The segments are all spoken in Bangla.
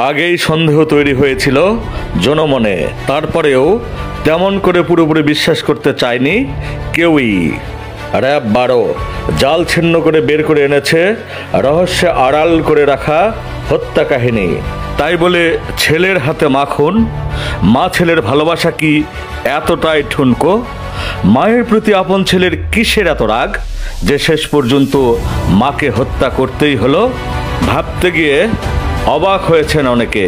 আগেই সন্দেহ তৈরি হয়েছিল জনমনে, তারপরেও তেমন করে পুরোপুরি বিশ্বাস করতে চায়নি কেউই। র্যাব 12 জাল ছিন্ন করে বের করে এনেছে রহস্যে আড়াল করে রাখা হত্যা কাহিনী। তাই বলে ছেলের হাতে মাখন? মা ছেলের ভালোবাসা কি এতটাই ঠুনকো? মায়ের প্রতি আপন ছেলের কিসের এত রাগ যে শেষ পর্যন্ত মাকে হত্যা করতেই হলো? ভাবতে গিয়ে অবাক হয়েছেন অনেকে,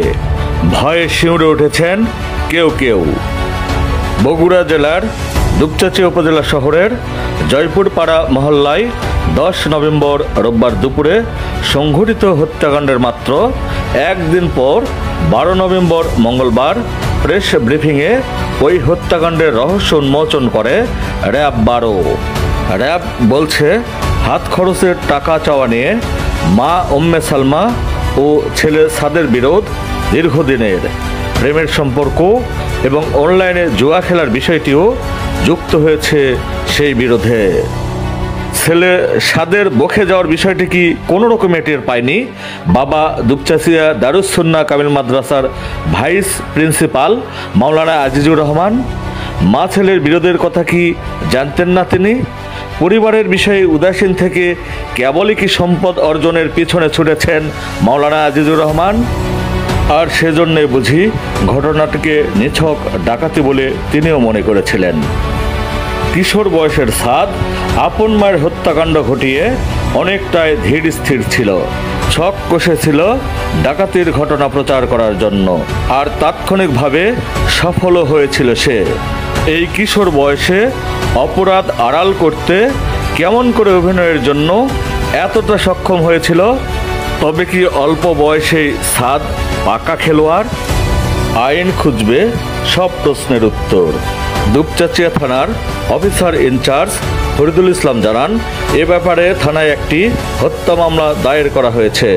ভয়ে শিউরে উঠেছেন কেউ কেউ। বগুড়া জেলার দুপচাঁচিয়া উপজেলা শহরের জয়পুরপাড়া মহল্লায় 10 নভেম্বর রোববার দুপুরে সংঘটিত হত্যাকাণ্ডের মাত্র একদিন পর 12 নভেম্বর মঙ্গলবার প্রেস ব্রিফিংয়ে ওই হত্যাকাণ্ডের রহস্য উন্মোচন করে র্যাব 12। র্যাব বলছে, হাত খরচের টাকা চাওয়া নিয়ে মা উম্মে সালমা ও ছেলে সাদের বিরোধ দীর্ঘদিনের। প্রেমের সম্পর্ক এবং অনলাইনে জুয়া খেলার বিষয়টিও যুক্ত হয়েছে সেই বিরোধে। ছেলে সাদের বখে যাওয়ার বিষয়টি কি কোনো রকমে টের পায়নি বাবা দুপচাঁচিয়া দারুস সুন্নাহ কামিল মাদ্রাসার ভাইস প্রিন্সিপাল মাওলানা আজিজুর রহমান? মা ছেলের বিরোধের কথা কি জানতেন না তিনি? পরিবারের বিষয়ে উদাসীন থেকে কেবলই কি সম্পদ অর্জনের পিছনে ছুটেছেন মাওলানা আজিজুর রহমান? আর সেজন্যে বুঝি ঘটনাটিকে নিছক ডাকাতি বলে তিনিও মনে করেছিলেন। কিশোর বয়সের সাদ আপন মায়ের হত্যাকাণ্ড ঘটিয়ে অনেকটাই ধীর স্থির ছিল। ছক কষেছিল ডাকাতির ঘটনা প্রচার করার জন্য, আর তাৎক্ষণিকভাবে সফলও হয়েছিল সে। এই কিশোর বয়সে অপরাধ আড়াল করতে কেমন করে অভিনয়ের জন্য এতটা সক্ষম হয়েছিল? তবে কি অল্প বয়সেই সাদ পাকা খেলোয়াড়? আইন খুঁজবে সব প্রশ্নের উত্তর। দুপচাঁচিয়া থানার অফিসার ইনচার্জ ফরিদুল ইসলাম জানান, এ ব্যাপারে থানায় একটি হত্যা মামলা দায়ের করা হয়েছে।